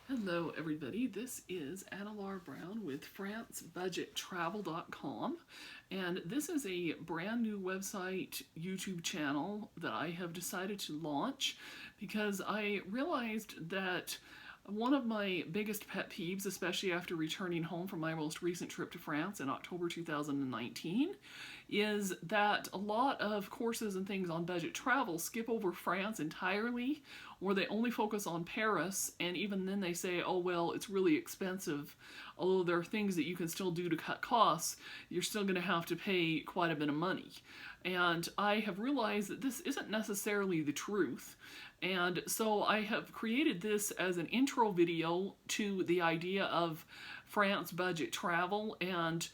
Hello everybody, this is Anna-Laura Brown with FranceBudgetTravel.com, and this is a brand new website YouTube channel that I have decided to launch because I realized that one of my biggest pet peeves, especially after returning home from my most recent trip to France in October 2019, is that a lot of courses and things on budget travel skip over France entirely, or they only focus on Paris, and even then they say, oh well, it's really expensive. Although there are things that you can still do to cut costs, you're still going to have to pay quite a bit of money. And I have realized that this isn't necessarily the truth. And so I have created this as an intro video to the idea of France budget travel, and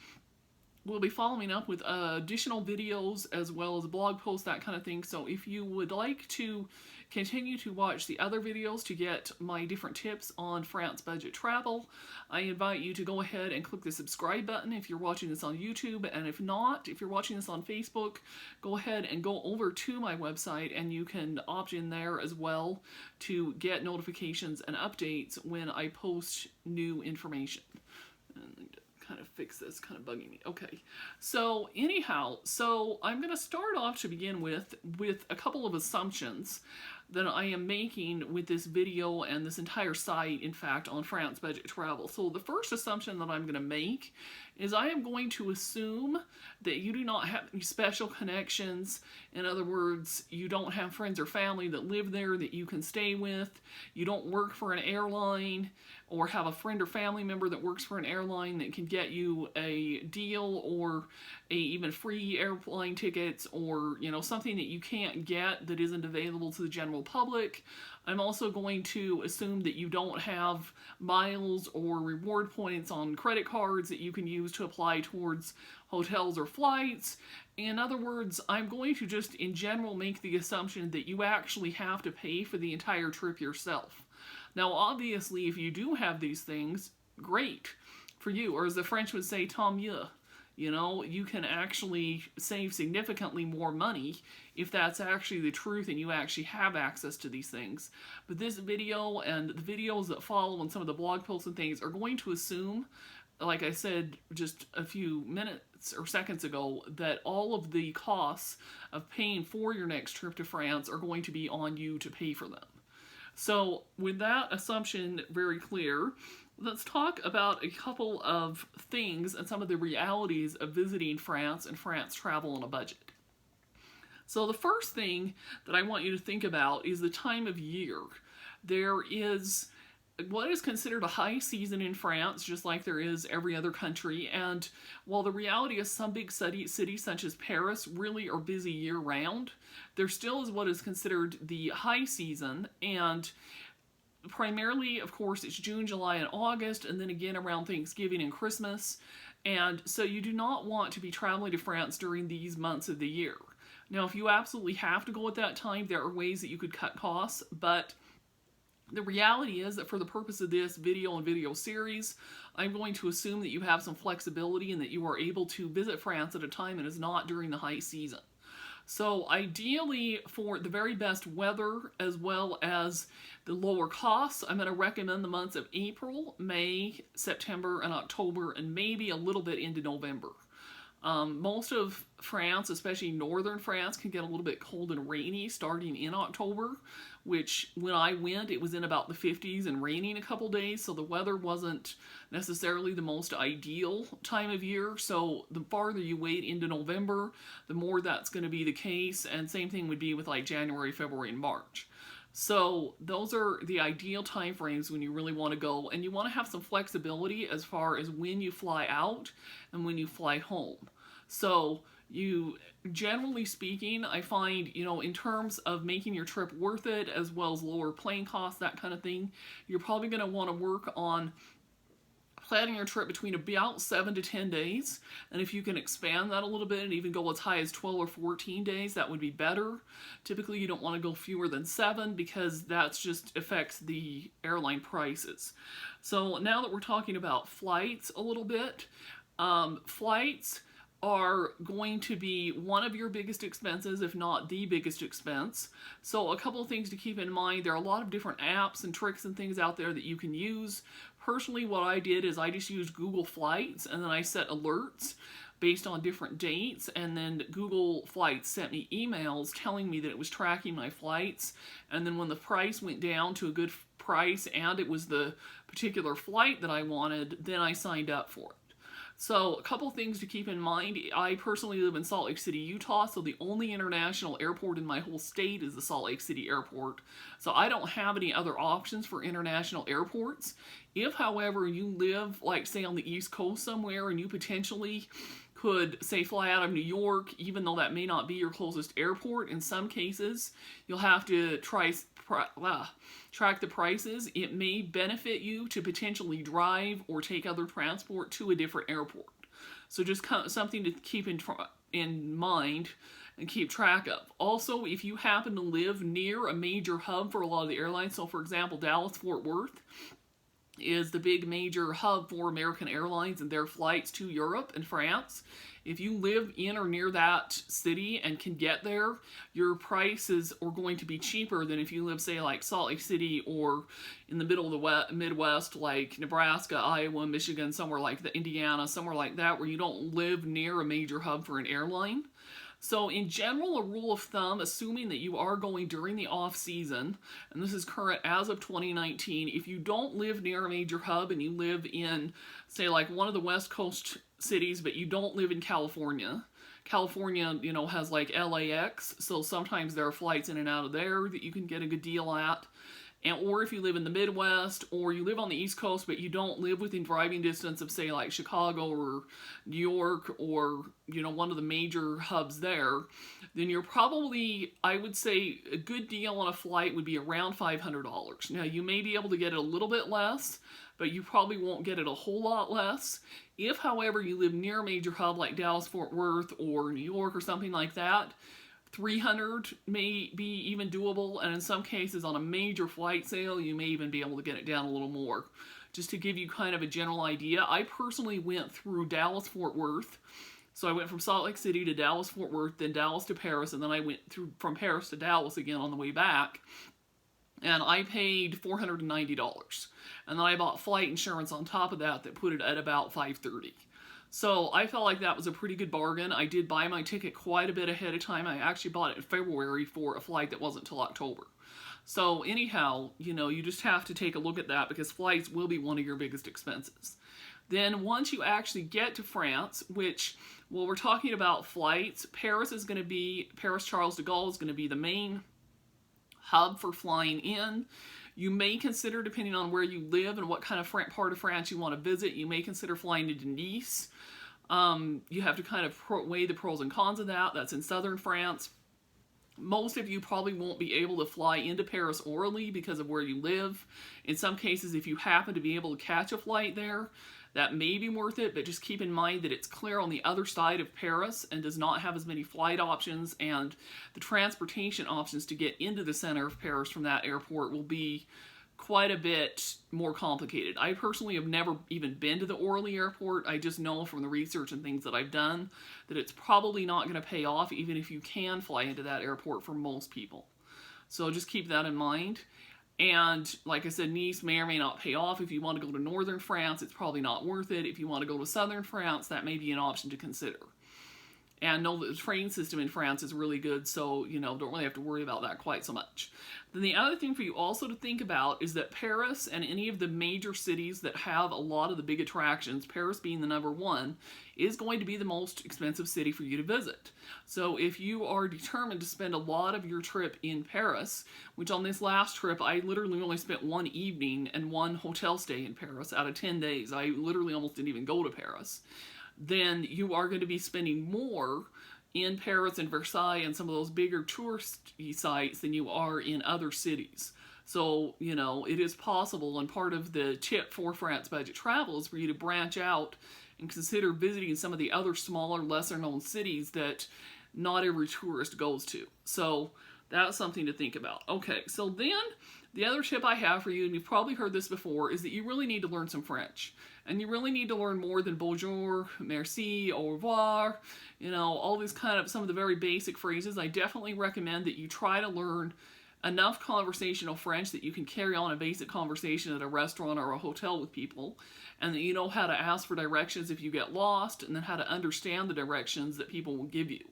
we'll be following up with additional videos as well as blog posts, that kind of thing. So if you would like to continue to watch the other videos to get my different tips on France budget travel, I invite you to go ahead and click the subscribe button if you're watching this on YouTube, and if not, if you're watching this on Facebook, go ahead and go over to my website and you can opt in there as well to get notifications and updates when I post new information. And kind of fix this, kind of bugging me. Okay, so anyhow, so I'm going to start off to begin with a couple of assumptions that I am making with this video and this entire site, in fact, on France budget travel. So the first assumption that I'm going to make is I am going to assume that you do not have any special connections. In other words, you don't have friends or family that live there that you can stay with. You don't work for an airline or have a friend or family member that works for an airline that can get you a deal or even free airplane tickets, or something that you can't get that isn't available to the general public. I'm also going to assume that you don't have miles or reward points on credit cards that you can use to apply towards hotels or flights. In other words, I'm going to just in general make the assumption that you actually have to pay for the entire trip yourself. Now obviously if you do have these things, great for you, or as the French would say, tant mieux. You can actually save significantly more money if that's actually the truth and you actually have access to these things. But this video and the videos that follow and some of the blog posts and things are going to assume, like I said just a few minutes or seconds ago, that all of the costs of paying for your next trip to France are going to be on you to pay for them. So with that assumption very clear, let's talk about a couple of things and some of the realities of visiting France and France travel on a budget. So the first thing that I want you to think about is the time of year. There is what is considered a high season in France, just like there is every other country, and while the reality is some big cities such as Paris really are busy year-round, there still is what is considered the high season, and primarily, of course, it's June, July, and August, and then again around Thanksgiving and Christmas, and so you do not want to be traveling to France during these months of the year. Now, if you absolutely have to go at that time, there are ways that you could cut costs, but the reality is that for the purpose of this video and video series, I'm going to assume that you have some flexibility and that you are able to visit France at a time that is not during the high season. So ideally, for the very best weather as well as the lower costs, I'm going to recommend the months of April, May, September, and October, and maybe a little bit into November. Most of France, especially northern France, can get a little bit cold and rainy starting in October, which when I went, it was in about the 50s and raining a couple days, so the weather wasn't necessarily the most ideal time of year. So the farther you wait into November, the more that's going to be the case, and same thing would be with like January, February, and March. So those are the ideal time frames when you really want to go, and you want to have some flexibility as far as when you fly out and when you fly home. So you, generally speaking, I find, in terms of making your trip worth it, as well as lower plane costs, that kind of thing, you're probably going to want to work on planning your trip between about 7 to 10 days, and if you can expand that a little bit and even go as high as 12 or 14 days, that would be better. Typically, you don't want to go fewer than 7 because that just affects the airline prices. So now that we're talking about flights a little bit, flights are going to be one of your biggest expenses, if not the biggest expense. So a couple of things to keep in mind. There are a lot of different apps and tricks and things out there that you can use. Personally, what I did is I just used Google Flights, and then I set alerts based on different dates, and then Google Flights sent me emails telling me that it was tracking my flights, and then when the price went down to a good price and it was the particular flight that I wanted, then I signed up for it. So a couple things to keep in mind. I personally live in Salt Lake City, Utah, so the only international airport in my whole state is the Salt Lake City airport. So I don't have any other options for international airports. If, however, you live, like, say, on the East Coast somewhere, and you potentially could, say, fly out of New York, even though that may not be your closest airport, in some cases, you'll have to track the prices. It may benefit you to potentially drive or take other transport to a different airport. So just something to keep in mind and keep track of. Also, if you happen to live near a major hub for a lot of the airlines, so for example, Dallas-Fort Worth is the big major hub for American Airlines and their flights to Europe and France. If you live in or near that city and can get there, your prices are going to be cheaper than if you live, say, like Salt Lake City or in the middle of the Midwest, like Nebraska, Iowa, Michigan, somewhere like the Indiana, somewhere like that, where you don't live near a major hub for an airline. So in general, a rule of thumb, assuming that you are going during the off season, and this is current as of 2019, if you don't live near a major hub and you live in, say, like one of the West Coast cities, but you don't live in California, California, you know, has like LAX, so sometimes there are flights in and out of there that you can get a good deal at. Or if you live in the Midwest, or you live on the East Coast, but you don't live within driving distance of, say, like Chicago or New York or, you know, one of the major hubs there, then you're probably, I would say, a good deal on a flight would be around $500. Now, you may be able to get it a little bit less, but you probably won't get it a whole lot less. If, however, you live near a major hub like Dallas-Fort Worth or New York or something like that, $300 may be even doable, and in some cases on a major flight sale, you may even be able to get it down a little more. Just to give you kind of a general idea, I personally went through Dallas-Fort Worth. So I went from Salt Lake City to Dallas-Fort Worth, then Dallas to Paris, and then I went through from Paris to Dallas again on the way back. And I paid $490. And then I bought flight insurance on top of that put it at about $530. So I felt like that was a pretty good bargain. I did buy my ticket quite a bit ahead of time. I actually bought it in February for a flight that wasn't till October. So anyhow, you know, you just have to take a look at that because flights will be one of your biggest expenses. Then once you actually get to France, which, well, we're talking about flights, Paris Charles de Gaulle is going to be the main hub for flying in. You may consider, depending on where you live and what kind of part of France you want to visit, you may consider flying into Nice. You have to kind of weigh the pros and cons of that. That's in southern France. Most of you probably won't be able to fly into Paris orally because of where you live. In some cases, if you happen to be able to catch a flight there, that may be worth it, but just keep in mind that it's clear on the other side of Paris and does not have as many flight options, and the transportation options to get into the center of Paris from that airport will be quite a bit more complicated. I personally have never even been to the Orly airport. I just know from the research and things that I've done that it's probably not going to pay off even if you can fly into that airport for most people. So just keep that in mind. And like I said, Nice may or may not pay off. If you want to go to northern France, it's probably not worth it. If you want to go to southern France, that may be an option to consider. And know that the train system in France is really good, so, you know, don't really have to worry about that quite so much. Then the other thing for you also to think about is that Paris and any of the major cities that have a lot of the big attractions, Paris being the number one, is going to be the most expensive city for you to visit. So if you are determined to spend a lot of your trip in Paris, which on this last trip, I literally only spent one evening and one hotel stay in Paris out of 10 days. I literally almost didn't even go to Paris. Then you are going to be spending more in Paris and Versailles and some of those bigger touristy sites than you are in other cities. So, you know, it is possible, and part of the tip for France Budget Travel is for you to branch out and consider visiting some of the other smaller, lesser-known cities that not every tourist goes to. So that's something to think about. Okay, so then The other tip I have for you, and you've probably heard this before, is that you really need to learn some French. And you really need to learn more than bonjour, merci, au revoir, you know, all these kind of, some of the very basic phrases. I definitely recommend that you try to learn enough conversational French that you can carry on a basic conversation at a restaurant or a hotel with people, and that you know how to ask for directions if you get lost, and then how to understand the directions that people will give you.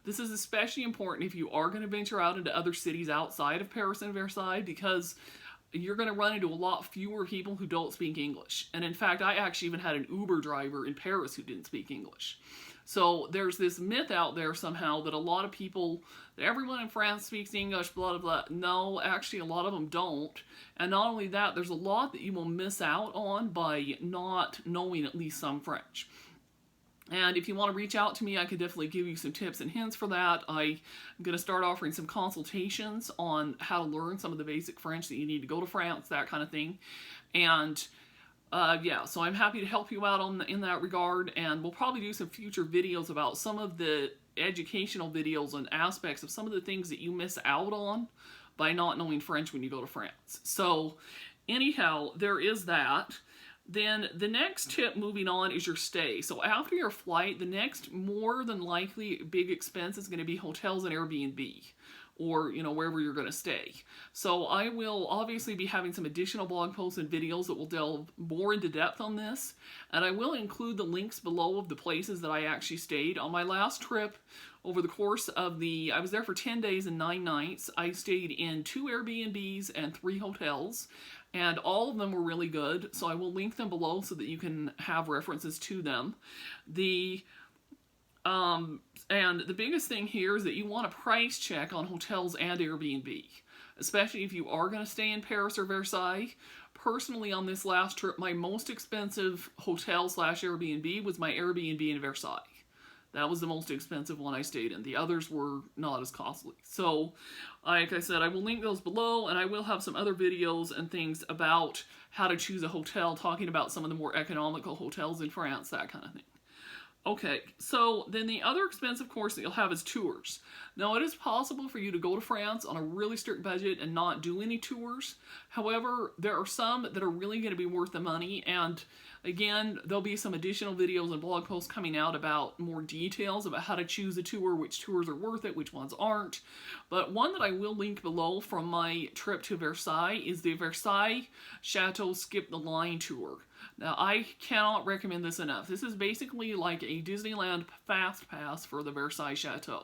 This is especially important if you are going to venture out into other cities outside of Paris and Versailles, because you're going to run into a lot fewer people who don't speak English. And in fact, I actually even had an Uber driver in Paris who didn't speak English. So there's this myth out there somehow that a lot of people, that everyone in France speaks English, blah, blah, blah. No, actually a lot of them don't. And not only that, there's a lot that you will miss out on by not knowing at least some French. And if you want to reach out to me, I could definitely give you some tips and hints for that. I'm going to start offering some consultations on how to learn some of the basic French that you need to go to France, that kind of thing. And yeah, so I'm happy to help you out in that regard, and we'll probably do some future videos about some of the educational videos and aspects of some of the things that you miss out on by not knowing French when you go to France. So anyhow, there is that. Then the next tip moving on is your stay. So after your flight, the next more than likely big expense is going to be hotels and Airbnb, or, you know, wherever you're going to stay. So I will obviously be having some additional blog posts and videos that will delve more into depth on this, and I will include the links below of the places that I actually stayed. On my last trip, over the course of I was there for 10 days and 9 nights. I stayed in 2 Airbnbs and 3 hotels, and all of them were really good, so I will link them below so that you can have references to them. And the biggest thing here is that you want a price check on hotels and Airbnb, especially if you are going to stay in Paris or Versailles. Personally, on this last trip, my most expensive hotel / Airbnb was my Airbnb in Versailles. That was the most expensive one I stayed in. The others were not as costly. So, like I said, I will link those below, and I will have some other videos and things about how to choose a hotel, talking about some of the more economical hotels in France, that kind of thing. Okay, so then the other expense, of course, that you'll have is tours. Now, it is possible for you to go to France on a really strict budget and not do any tours. However, there are some that are really going to be worth the money, and again, there'll be some additional videos and blog posts coming out about more details about how to choose a tour, which tours are worth it, which ones aren't. But one that I will link below from my trip to Versailles is the Versailles Chateau Skip the Line tour. Now, I cannot recommend this enough. This is basically like a Disneyland Fast Pass for the Versailles Chateau.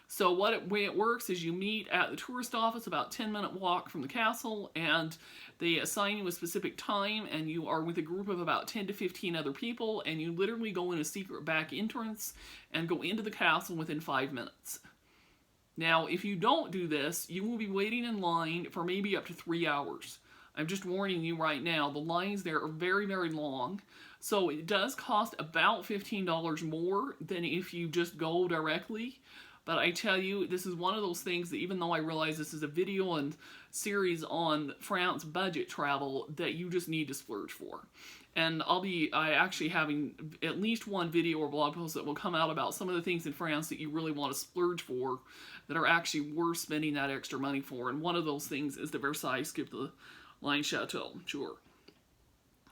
So way it works is you meet at the tourist office, about 10-minute walk from the castle, and they assign you a specific time, and you are with a group of about 10 to 15 other people, and you literally go in a secret back entrance and go into the castle within 5 minutes. Now, if you don't do this, you will be waiting in line for maybe up to 3 hours. I'm just warning you right now, the lines there are very, very long. So it does cost about $15 more than if you just go directly. But I tell you, this is one of those things that, even though I realize this is a video and series on France budget travel, that you just need to splurge for. And I actually having at least one video or blog post that will come out about some of the things in France that you really want to splurge for, that are actually worth spending that extra money for. And one of those things is the Versailles Skip the Line Chateau, sure.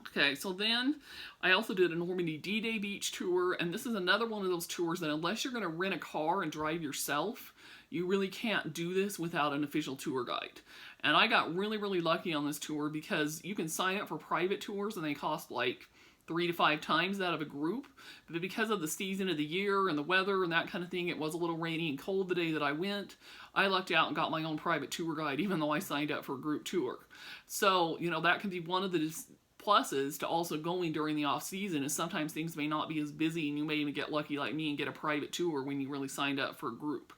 Okay, so then I also did a Normandy D-Day beach tour, and this is another one of those tours that, unless you're going to rent a car and drive yourself, you really can't do this without an official tour guide. And I got really, really lucky on this tour, because you can sign up for private tours and they cost like 3 to 5 times that of a group. But because of the season of the year and the weather and that kind of thing, it was a little rainy and cold the day that I went. I lucked out and got my own private tour guide, even though I signed up for a group tour. So, you know, that can be one of the pluses to also going during the off season, is sometimes things may not be as busy, and you may even get lucky like me and get a private tour when you really signed up for a group.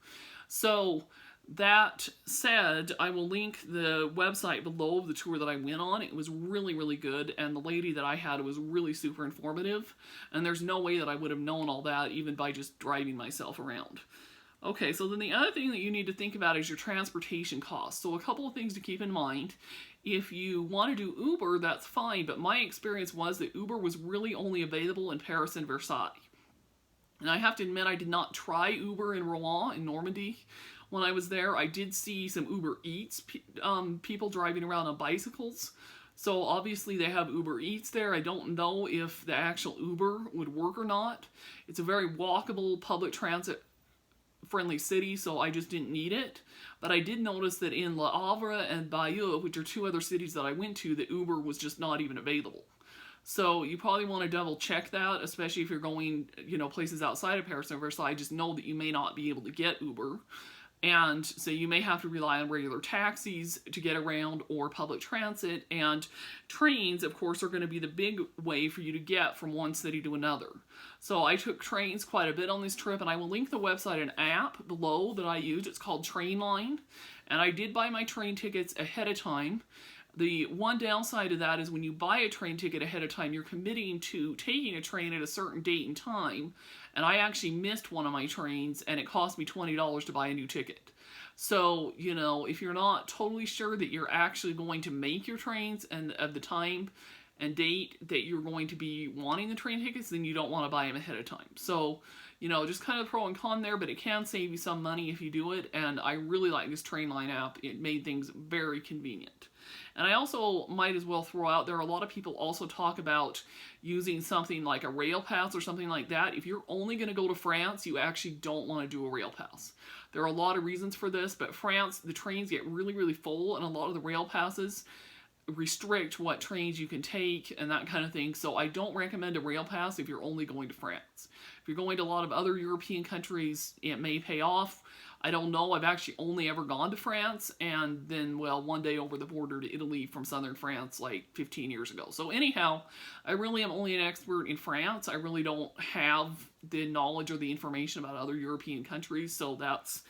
So that said, I will link the website below of the tour that I went on. It was really, really good, and the lady that I had was really super informative, and there's no way that I would have known all that even by just driving myself around. Okay, so then the other thing that you need to think about is your transportation costs. So a couple of things to keep in mind. If you want to do Uber, that's fine, but my experience was that Uber was really only available in Paris and Versailles. And I have to admit, I did not try Uber in Rouen, in Normandy, when I was there. I did see some Uber Eats people driving around on bicycles. So obviously they have Uber Eats there. I don't know if the actual Uber would work or not. It's a very walkable public transit friendly city, so I just didn't need it. But I did notice that in Le Havre and Bayeux, which are two other cities that I went to, the Uber was just not even available. So you probably want to double check that, especially if you're going, places outside of Paris and Versailles. Just know that you may not be able to get Uber. And so you may have to rely on regular taxis to get around or public transit. And trains, of course, are going to be the big way for you to get from one city to another. So I took trains quite a bit on this trip, and I will link the website and app below that I used. It's called Trainline. And I did buy my train tickets ahead of time. The one downside of that is when you buy a train ticket ahead of time, you're committing to taking a train at a certain date and time. And I actually missed one of my trains, and it cost me $20 to buy a new ticket. So, if you're not totally sure that you're actually going to make your trains and of the time and date that you're going to be wanting the train tickets, then you don't want to buy them ahead of time. So, just kind of pro and con there, but it can save you some money if you do it. And I really like this Trainline app. It made things very convenient. And I also might as well throw out there, a lot of people also talk about using something like a rail pass or something like that. If you're only going to go to France, you actually don't want to do a rail pass. There are a lot of reasons for this, but France, the trains get really, really full, and a lot of the rail passes restrict what trains you can take and that kind of thing. So I don't recommend a rail pass if you're only going to France. If you're going to a lot of other European countries, it may pay off. I don't know. I've actually only ever gone to France, and then, one day over the border to Italy from southern France like 15 years ago. So anyhow, I really am only an expert in France. I really don't have the knowledge or the information about other European countries, so that's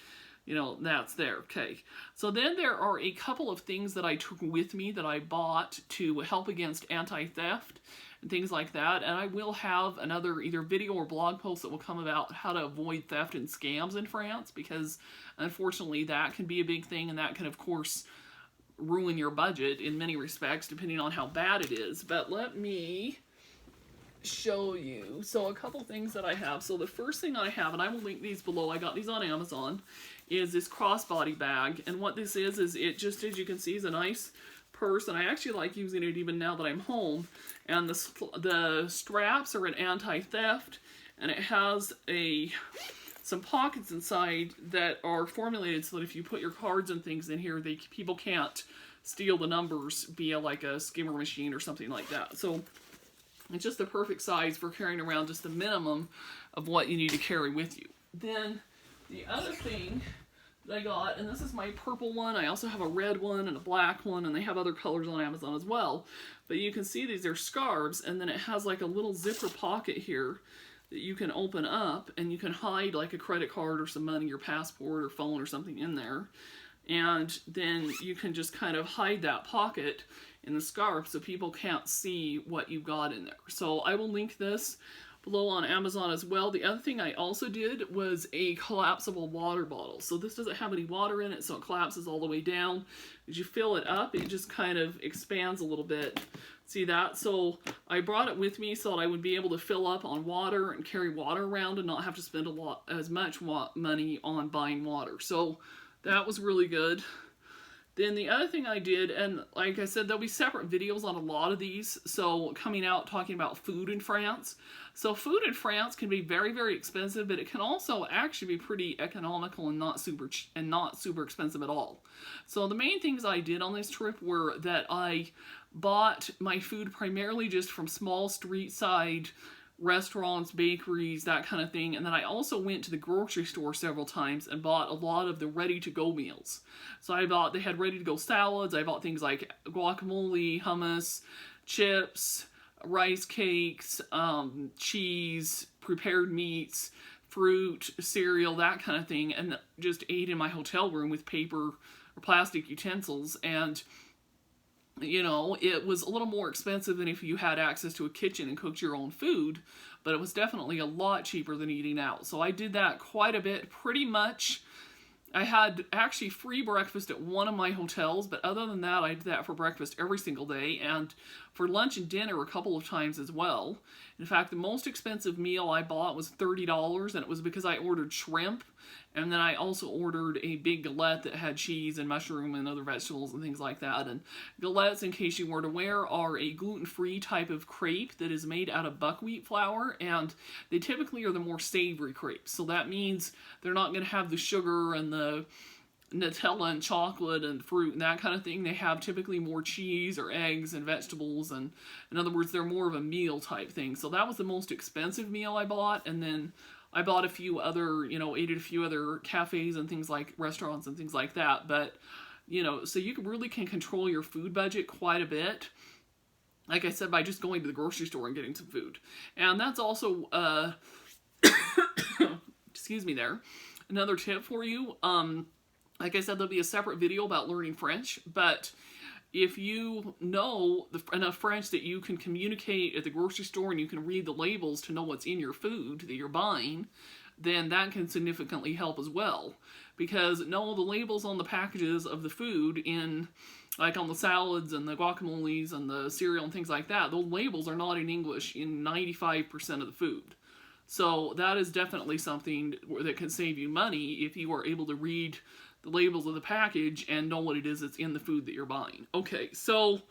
there. Okay. So then there are a couple of things that I took with me that I bought to help against anti-theft and things like that. And I will have another either video or blog post that will come about how to avoid theft and scams in France, because unfortunately that can be a big thing, and that can, of course, ruin your budget in many respects depending on how bad it is. But let me show you. So a couple things that I have. So the first thing I have, and I will link these below, I got these on Amazon, is this crossbody bag. And what this is it just, as you can see, is a nice purse, and I actually like using it even now that I'm home. And the straps are an anti-theft, and it has some pockets inside that are formulated so that if you put your cards and things in here, people can't steal the numbers via like a skimmer machine or something like that. So it's just the perfect size for carrying around just the minimum of what you need to carry with you. Then the other thing that I got, and this is my purple one, I also have a red one and a black one, and they have other colors on Amazon as well. But you can see these are scarves, and then it has like a little zipper pocket here that you can open up, and you can hide like a credit card or some money, your passport or phone or something in there. And then you can just kind of hide that pocket in the scarf so people can't see what you've got in there. So I will link this below on Amazon as well. The other thing I also did was a collapsible water bottle. So this doesn't have any water in it, so it collapses all the way down. As you fill it up, it just kind of expands a little bit. See that? So I brought it with me so that I would be able to fill up on water and carry water around and not have to spend as much money on buying water. So that was really good. Then the other thing I did, and like I said, there'll be separate videos on a lot of these, so coming out talking about food in France. So food in France can be very, very expensive, but it can also actually be pretty economical and not super expensive at all. So the main things I did on this trip were that I bought my food primarily just from small street side restaurants, bakeries, that kind of thing. And then I also went to the grocery store several times and bought a lot of the ready-to-go meals. So they had ready-to-go salads. I bought things like guacamole, hummus, chips, rice cakes, cheese, prepared meats, fruit, cereal, that kind of thing, and just ate in my hotel room with paper or plastic utensils. And it was a little more expensive than if you had access to a kitchen and cooked your own food, but it was definitely a lot cheaper than eating out. So I did that quite a bit, pretty much. I had actually free breakfast at one of my hotels, but other than that, I did that for breakfast every single day, and for lunch and dinner a couple of times as well. In fact, the most expensive meal I bought was $30, and it was because I ordered shrimp And then I also ordered a big galette that had cheese and mushroom and other vegetables and things like that. And galettes, in case you weren't aware, are a gluten-free type of crepe that is made out of buckwheat flour, and they typically are the more savory crepes. So that means they're not going to have the sugar and the Nutella and chocolate and fruit and that kind of thing. They have typically more cheese or eggs and vegetables, and in other words, they're more of a meal type thing. So that was the most expensive meal I bought, and then I bought a few other, ate at a few other cafes and things like restaurants and things like that. But, so you really can control your food budget quite a bit. Like I said, by just going to the grocery store and getting some food. And that's also, excuse me there, another tip for you. Like I said, there'll be a separate video about learning French, but if you know enough French that you can communicate at the grocery store and you can read the labels to know what's in your food that you're buying, then that can significantly help as well. Because no, the labels on the packages of the food like on the salads and the guacamoles and the cereal and things like that, those labels are not in English in 95% of the food. So that is definitely something that can save you money if you are able to read the labels of the package and know what it is that's in the food that you're buying. Okay, so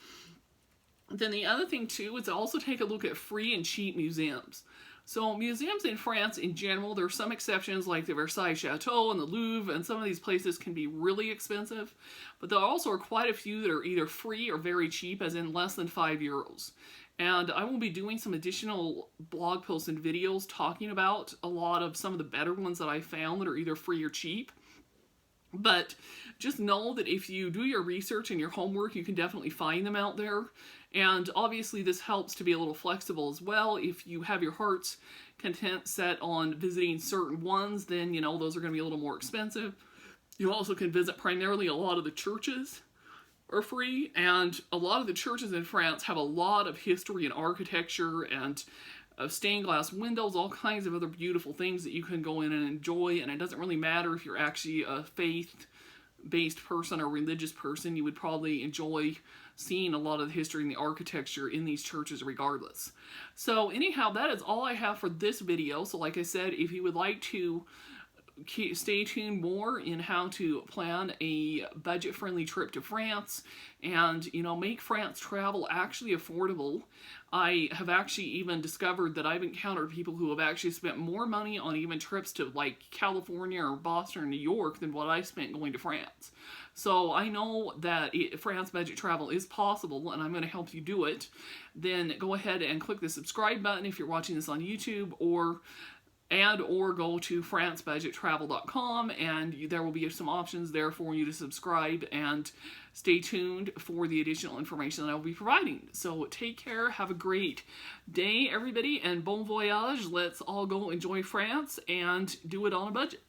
then the other thing too is to also take a look at free and cheap museums. So museums in France in general, there are some exceptions like the Versailles Chateau and the Louvre, and some of these places can be really expensive, but there also are quite a few that are either free or very cheap, as in less than €5. And I will be doing some additional blog posts and videos talking about a lot of some of the better ones that I found that are either free or cheap. But just know that if you do your research and your homework, you can definitely find them out there. And obviously this helps to be a little flexible as well. If you have your heart's content set on visiting certain ones, then, those are going to be a little more expensive. You also can visit primarily a lot of the churches are free. And a lot of the churches in France have a lot of history and architecture and stained glass windows, all kinds of other beautiful things that you can go in and enjoy, and it doesn't really matter if you're actually a faith-based person or religious person, you would probably enjoy seeing a lot of the history and the architecture in these churches regardless. So anyhow, that is all I have for this video. So like I said, if you would like to stay tuned more in how to plan a budget-friendly trip to France and, make France travel actually affordable. I have actually even discovered that I've encountered people who have actually spent more money on even trips to like California or Boston or New York than what I spent going to France. So I know that France budget travel is possible, and I'm going to help you do it. Then go ahead and click the subscribe button if you're watching this on YouTube, or go to francebudgettravel.com, and there will be some options there for you to subscribe, and stay tuned for the additional information that I will be providing. So take care, have a great day everybody, and bon voyage. Let's all go enjoy France and do it on a budget.